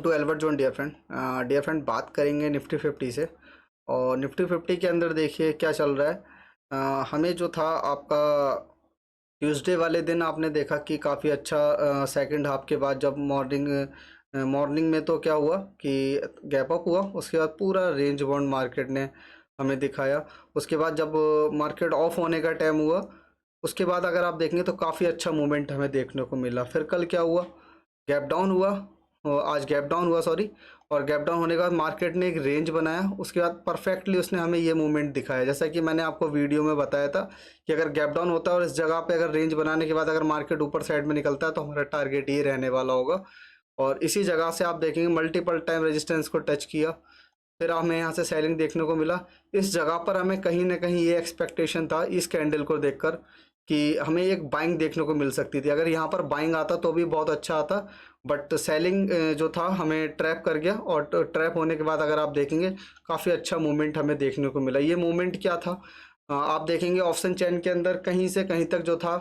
To Albert John dear friend बात करेंगे Nifty 50 से। और निफ्टी 50 के अंदर देखिए क्या चल रहा है। हमें जो था आपका ट्यूसडे वाले दिन आपने देखा कि काफ़ी अच्छा सेकंड हाफ के बाद जब मॉर्निंग में तो क्या हुआ कि गैप अप हुआ, उसके बाद पूरा रेंज बाउंड मार्केट ने हमें दिखाया। उसके बाद जब मार्केट ऑफ होने का टाइम हुआ, उसके बाद अगर आप देखेंगे तो काफ़ी अच्छा मूवमेंट हमें देखने को मिला। फिर कल क्या हुआ, गैप डाउन हुआ, आज गैप डाउन हुआ सॉरी। और गैप डाउन होने के बाद मार्केट ने एक रेंज बनाया, उसके बाद परफेक्टली उसने हमें ये मूवमेंट दिखाया। जैसा कि मैंने आपको वीडियो में बताया था कि अगर गैप डाउन होता है और इस जगह पे अगर रेंज बनाने के बाद अगर मार्केट ऊपर साइड में निकलता है तो हमारा टारगेट ये रहने वाला होगा। और इसी जगह से आप देखेंगे मल्टीपल टाइम रेजिस्टेंस को टच किया, फिर हमें यहाँ से सेलिंग देखने को मिला। इस जगह पर हमें कहीं ना कहीं ये एक्सपेक्टेशन था इस कैंडल को देखकर कि हमें एक बाइंग देखने को मिल सकती थी। अगर यहाँ पर बाइंग आता तो भी बहुत अच्छा आता, बट सेलिंग जो था हमें ट्रैप कर गया। और ट्रैप होने के बाद अगर आप देखेंगे काफ़ी अच्छा मूवमेंट हमें देखने को मिला। ये मूवमेंट क्या था, आप देखेंगे ऑप्शन चेन के अंदर कहीं से कहीं तक जो था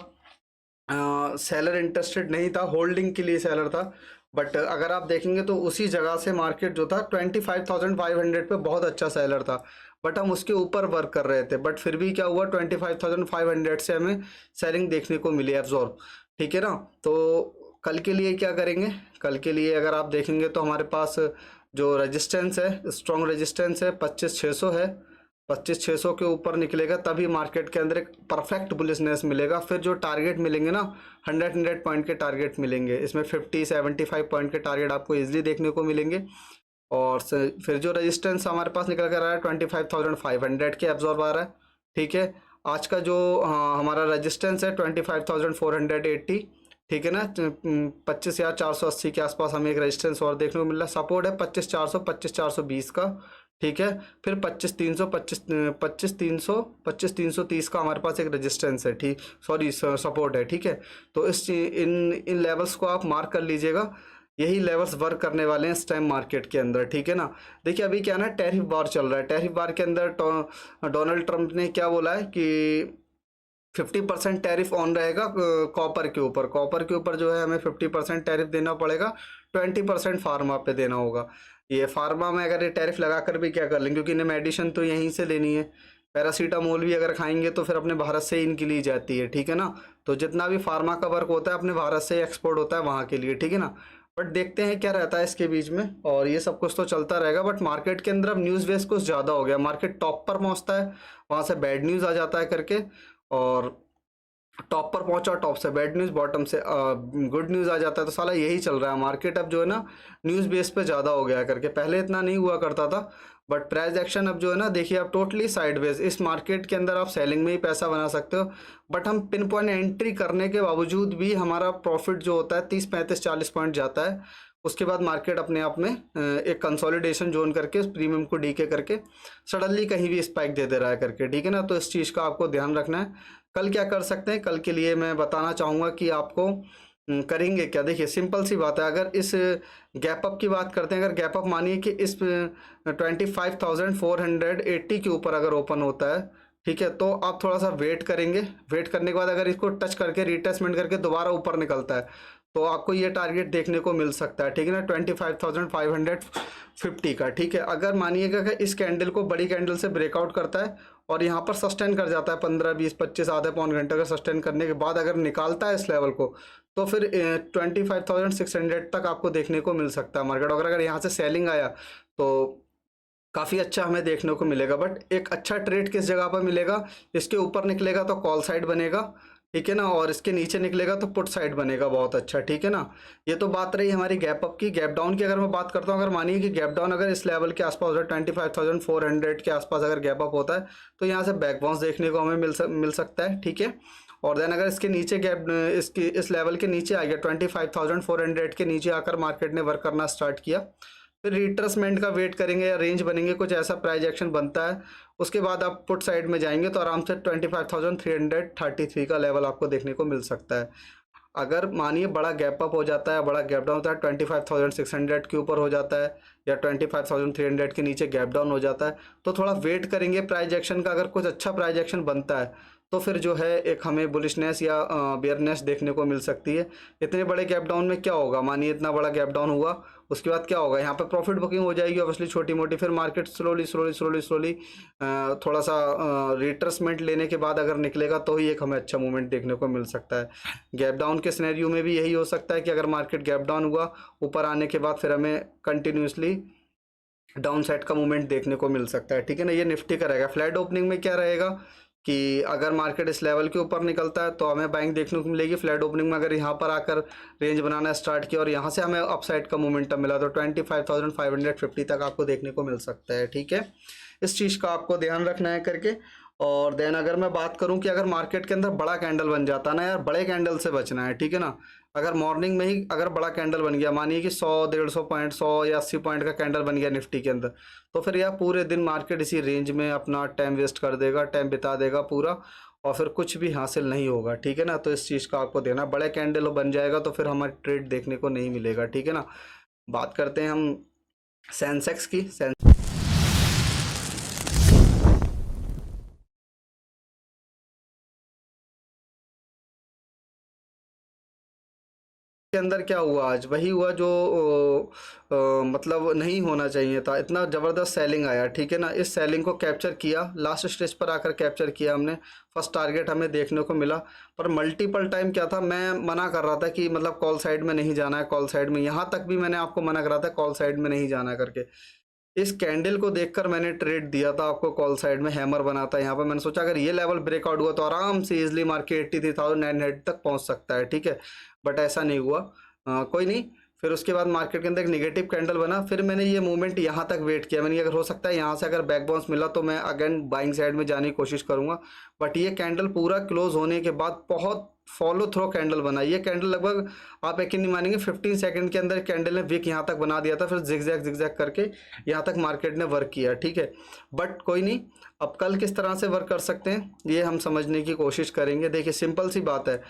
सेलर इंटरेस्टेड नहीं था, होल्डिंग के लिए सेलर था। बट अगर आप देखेंगे तो उसी जगह से मार्केट जो था 25,500 पे बहुत अच्छा सेलर था, बट हम उसके ऊपर वर्क कर रहे थे। बट फिर भी क्या हुआ, 25,500 से हमें सेलिंग देखने को मिली एब्जॉर्ब, ठीक है ना। तो कल के लिए क्या करेंगे, कल के लिए अगर आप देखेंगे तो हमारे पास जो रेजिस्टेंस है, स्ट्रॉन्ग रेजिस्टेंस है 25,600 है। 25,600 के ऊपर निकलेगा तभी मार्केट के अंदर एक परफेक्ट बुलिशनेस मिलेगा। फिर जो टारगेट मिलेंगे ना 100 पॉइंट के टारगेट मिलेंगे, इसमें 50-75 पॉइंट के टारगेट आपको इजीली देखने को मिलेंगे। और फिर जो रेजिस्टेंस हमारे पास निकल कर आ रहा है 25,500 के एब्जॉर्ब आ रहा है, ठीक है। आज का जो हमारा रेजिस्टेंस है 25,480, ठीक है ना। 25,480 के आसपास हमें एक रेजिस्टेंस और देखने को मिल रहा है। सपोर्ट है 25,400 25,420 का, ठीक है। फिर 25,330 का हमारे पास एक रेजिस्टेंस है, ठीक सॉरी सपोर्ट है, ठीक है। तो इन लेवल्स को आप मार्क कर लीजिएगा, यही लेवल्स वर्क करने वाले हैं इस टाइम मार्केट के अंदर, ठीक है ना। देखिए अभी क्या ना टैरिफ वार चल रहा है। टैरिफ वार के अंदर डोनाल्ड ट्रंप ने क्या बोला है कि 50% टैरिफ ऑन रहेगा कॉपर के ऊपर। कॉपर के ऊपर जो है हमें 50% टैरिफ देना पड़ेगा, 20% फार्मा पे देना होगा। ये फार्मा में अगर ये टैरिफ लगा कर भी क्या कर लेंगे, क्योंकि इन्हें मेडिसिन तो यहीं से लेनी है। पैरासीटामोल भी अगर खाएंगे तो फिर अपने भारत से ही इनकी ली जाती है, ठीक है ना। तो जितना भी फार्मा का वर्क होता है अपने भारत से ही एक्सपोर्ट होता है वहाँ के लिए, ठीक है ना। बट देखते हैं क्या रहता है इसके बीच में, और ये सब कुछ तो चलता रहेगा। बट मार्केट के अंदर अब न्यूज़ बेस कुछ ज़्यादा हो गया, मार्केट टॉप पर पहुँचता है, वहाँ से बैड न्यूज़ आ जाता है करके, और टॉप पर पहुंचा, टॉप से बैड न्यूज़, बॉटम से गुड न्यूज़ आ जाता है। तो साला यही चल रहा है मार्केट अब जो है ना न्यूज़ बेस पे ज़्यादा हो गया करके, पहले इतना नहीं हुआ करता था। बट प्राइस एक्शन अब जो है ना देखिए आप टोटली साइडवेज, इस मार्केट के अंदर आप सेलिंग में ही पैसा बना सकते हो। बट हम पिन पॉइंट एंट्री करने के बावजूद भी हमारा प्रॉफिट जो होता है 30-35-40 पॉइंट जाता है। उसके बाद मार्केट अपने आप में एक कंसोलिडेशन जोन करके उस प्रीमियम को डीके करके सडनली कहीं भी स्पाइक दे रहा है करके, ठीक है ना। तो इस चीज़ का आपको ध्यान रखना है। कल क्या कर सकते हैं, कल के लिए मैं बताना चाहूँगा कि आपको करेंगे क्या। देखिए सिंपल सी बात है, अगर इस गैप अप की बात करते हैं, अगर गैप अप मानिए कि इस 25,480 के ऊपर अगर ओपन होता है, ठीक है, तो आप थोड़ा सा वेट करेंगे। वेट करने के बाद अगर इसको टच करके रिटेस्टमेंट करके दोबारा ऊपर निकलता है तो आपको ये टारगेट देखने को मिल सकता है, ठीक है ना, 25,550 का, ठीक है। अगर मानिएगा कि इस कैंडल को बड़ी कैंडल से ब्रेकआउट करता है और यहाँ पर सस्टेन कर जाता है 15-20-25 आधे पौन घंटे का सस्टेन करने के बाद अगर निकालता है इस लेवल को, तो फिर 25,600 तक आपको देखने को मिल सकता है मार्केट। अगर यहाँ से सेलिंग आया तो काफ़ी अच्छा हमें देखने को मिलेगा। बट एक अच्छा ट्रेड किस जगह पर मिलेगा, इसके ऊपर निकलेगा तो कॉल साइड बनेगा, ठीक है ना, और इसके नीचे निकलेगा तो पुट साइड बनेगा बहुत अच्छा, ठीक है ना। ये तो बात रही हमारी गैप अप की। गैप डाउन की अगर मैं बात करता हूँ, अगर मानिए कि गैप डाउन अगर इस लेवल के आसपास होता है 25,400 के आसपास अगर गैप अप होता है तो यहाँ से बैक बाउंस देखने को हमें मिल सकता है, ठीक है। और देन अगर इसके नीचे इस लेवल के नीचे आ गया 25,400 के नीचे आकर मार्केट ने वर्क करना स्टार्ट किया, फिर रिट्रेसमेंट का वेट करेंगे या रेंज बनेंगे, कुछ ऐसा प्राइस एक्शन बनता है, उसके बाद आप पुट साइड में जाएंगे तो आराम से 25,333 का लेवल आपको देखने को मिल सकता है। अगर मानिए बड़ा गैप अप हो जाता है, बड़ा गैप डाउन होता है, 25,600 के ऊपर हो जाता है या 25,300 के नीचे गैप डाउन हो जाता है, तो थोड़ा वेट करेंगे प्राइस एक्शन का। अगर कुछ अच्छा प्राइस एक्शन बनता है तो फिर जो है एक हमें बुलिशनेस या बेयरनेस देखने को मिल सकती है। इतने बड़े गैप डाउन में क्या होगा, मानिए इतना बड़ा गैप डाउन हुआ, उसके बाद क्या होगा, यहाँ पे प्रॉफिट बुकिंग हो जाएगी ऑब्वियसली छोटी मोटी, फिर market slowly slowly slowly slowly थोड़ा सा रिट्रेसमेंट लेने के बाद अगर निकलेगा तो ही एक हमें अच्छा मूवमेंट देखने को मिल सकता है। गैप डाउन के सिनेरियो में भी यही हो सकता है कि अगर मार्केट गैप डाउन हुआ, ऊपर आने के बाद फिर हमें कंटिन्यूसली डाउन साइड का मूवमेंट देखने को मिल सकता है, ठीक है ना। ये निफ्टी का रहेगा। फ्लैट ओपनिंग में क्या रहेगा कि अगर मार्केट इस लेवल के ऊपर निकलता है तो हमें बाइंग देखने को मिलेगी। फ्लैट ओपनिंग में अगर यहाँ पर आकर रेंज बनाना स्टार्ट किया और यहाँ से हमें अपसाइड का मोमेंटम मिला तो 25,550 तक आपको देखने को मिल सकता है, ठीक है। इस चीज़ का आपको ध्यान रखना है करके। और देन अगर मैं बात करूं कि अगर मार्केट के अंदर बड़ा कैंडल बन जाता है ना यार, बड़े कैंडल से बचना है, ठीक है ना। अगर मॉर्निंग में ही अगर बड़ा कैंडल बन गया, मानिए कि 100 150 पॉइंट 100 या 80 पॉइंट का कैंडल बन गया निफ्टी के अंदर, तो फिर यार पूरे दिन मार्केट इसी रेंज में अपना टाइम वेस्ट कर देगा, टाइम बिता देगा पूरा, और फिर कुछ भी हासिल नहीं होगा, ठीक है ना। तो इस चीज़ का आपको देना, बड़े कैंडल बन जाएगा तो फिर हमारी ट्रेड देखने को नहीं मिलेगा, ठीक है ना। बात करते हैं हम सेंसेक्स की। के अंदर क्या हुआ, आज वही हुआ जो मतलब नहीं होना चाहिए था। इतना ज़बरदस्त सेलिंग आया, ठीक है ना। इस सेलिंग को कैप्चर किया, लास्ट स्टेज पर आकर कैप्चर किया हमने, फर्स्ट टारगेट हमें देखने को मिला। पर मल्टीपल टाइम क्या था, मैं मना कर रहा था कि मतलब कॉल साइड में नहीं जाना है, कॉल साइड में, यहाँ तक भी मैंने आपको मना करा था कॉल साइड में नहीं जाना करके। इस कैंडल को देखकर मैंने ट्रेड दिया था आपको कॉल साइड में, हैमर बना था यहाँ पर। मैंने सोचा अगर ये लेवल ब्रेकआउट हुआ तो आराम से इजीली मार्केट 83,900 तक पहुँच सकता है, ठीक है। बट ऐसा नहीं हुआ। कोई नहीं। फिर उसके बाद मार्केट के अंदर एक नेगेटिव कैंडल बना, फिर मैंने ये मूवमेंट यहाँ तक वेट किया। मैंने अगर हो सकता है यहाँ से अगर बैक बाउंस मिला तो मैं अगेन बाइंग साइड में जाने की कोशिश करूँगा। बट ये कैंडल पूरा क्लोज होने के बाद बहुत फॉलो थ्रो कैंडल बना। ये कैंडल लगभग आप यकीन नहीं मानेंगे 15 सेकंड के अंदर कैंडल ने विक यहाँ तक बना दिया था, फिर जिगजैग करके यहाँ तक मार्केट ने वर्क किया, ठीक है। बट कोई नहीं, अब कल किस तरह से वर्क कर सकते हैं ये हम समझने की कोशिश करेंगे। देखिए सिंपल सी बात है,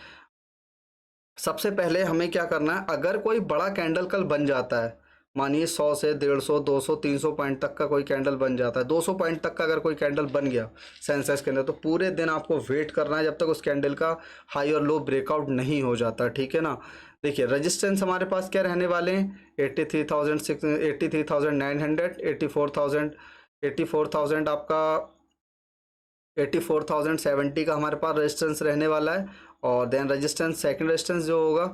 सबसे पहले हमें क्या करना है, अगर कोई बड़ा कैंडल कल बन जाता है, मानिए 100 से 150 200 300 पॉइंट तक का कोई कैंडल बन जाता है, 200 पॉइंट तक का अगर कोई कैंडल बन गया सेंसेक्स के अंदर, तो पूरे दिन आपको वेट करना है जब तक उस कैंडल का हाई और लो ब्रेकआउट नहीं हो जाता, ठीक है ना। देखिए रजिस्टेंस हमारे पास क्या रहने वाले हैं, 83,900, 84,000 आपका 84,070 का हमारे पास रेजिस्टेंस रहने वाला है। और देन रेजिस्टेंस, सेकंड रेजिस्टेंस जो होगा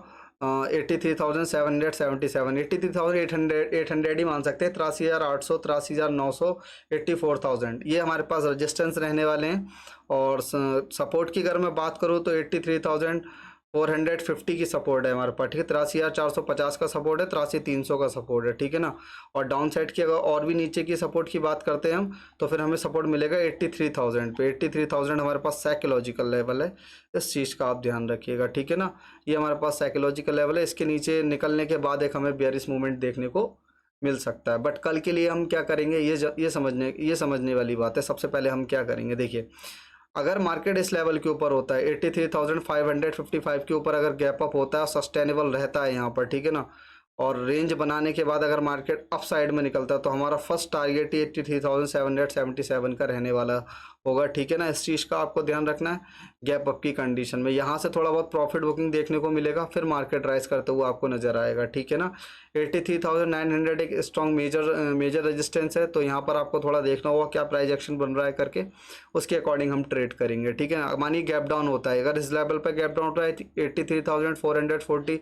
83,777, 83,800 ही मान सकते हैं, 83,800, 83,900, 84,000, ये हमारे पास रेजिस्टेंस रहने वाले हैं। और सपोर्ट की अगर मैं बात करूँ तो 83,450 की सपोर्ट है हमारे पास, ठीक है। 83,450 का सपोर्ट है, 83,300 का सपोर्ट है, ठीक है ना। और डाउन साइड की अगर और भी नीचे की सपोर्ट की बात करते हैं हम, तो फिर हमें सपोर्ट मिलेगा 83,000 पे। 83,000 हमारे पास साइकोलॉजिकल लेवल है, इस चीज़ का आप ध्यान रखिएगा, ठीक है ना। ये हमारे पास साइकोलॉजिकल लेवल है, इसके नीचे निकलने के बाद एक हमें बेयरिश मूवमेंट देखने को मिल सकता है। बट कल के लिए हम क्या करेंगे, ये समझने वाली बात है। सबसे पहले हम क्या करेंगे, देखिए अगर मार्केट इस लेवल के ऊपर होता है 83,555 के ऊपर, अगर गैप अप होता है, सस्टेनेबल रहता है यहाँ पर, ठीक है ना, और रेंज बनाने के बाद अगर मार्केट अप साइड में निकलता है तो हमारा फर्स्ट टारगेट ही 83,777 का रहने वाला होगा, ठीक है ना। इस चीज़ का आपको ध्यान रखना है। गैप अप की कंडीशन में यहाँ से थोड़ा बहुत प्रॉफिट बुकिंग देखने को मिलेगा, फिर मार्केट राइज करते हुए आपको नजर आएगा, ठीक है ना। 83,900 एक स्ट्रॉन्ग मेजर रेजिस्टेंस है, तो यहाँ पर आपको थोड़ा देखना होगा क्या प्राइस एक्शन बन रहा है करके, उसके अकॉर्डिंग हम ट्रेड करेंगे, ठीक है ना। मानिए गैप डाउन होता है, अगर इस लेवल पर गैप डाउन होता है 83,440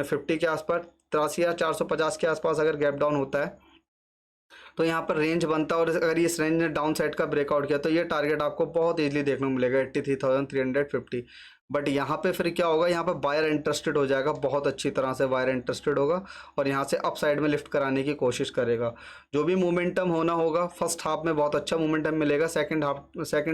50 के आसपास, 83,450 के आसपास अगर गैप डाउन होता है तो यहाँ पर रेंज बनता है। और अगर इस रेंज ने डाउन साइड का ब्रेकआउट किया तो ये टारगेट आपको बहुत इजीली देखने को मिलेगा 83,350। बट यहाँ पे फिर क्या होगा, यहाँ पे बायर इंटरेस्टेड हो जाएगा, बहुत अच्छी तरह से बायर इंटरेस्टेड होगा और यहाँ से अप साइड में लिफ्ट कराने की कोशिश करेगा। जो भी मोमेंटम होना होगा, फर्स्ट हाफ में बहुत अच्छा मोमेंटम मिलेगा, सेकंड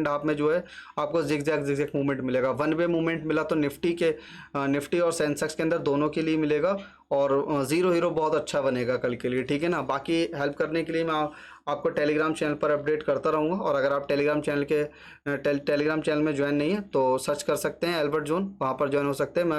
हाफ में जो है आपको जिगजैग मूवमेंट मिलेगा। वन वे मूवमेंट मिला तो निफ्टी और सेंसेक्स के अंदर दोनों के लिए मिलेगा, और ज़ीरो हीरो बहुत अच्छा बनेगा कल के लिए, ठीक है ना। बाकी हेल्प करने के लिए मैं आपको टेलीग्राम चैनल पर अपडेट करता रहूँगा। और अगर आप टेलीग्राम चैनल में ज्वाइन नहीं है तो सर्च कर सकते हैं एल्बर्ट जोन, वहाँ पर ज्वाइन हो सकते हैं। मैं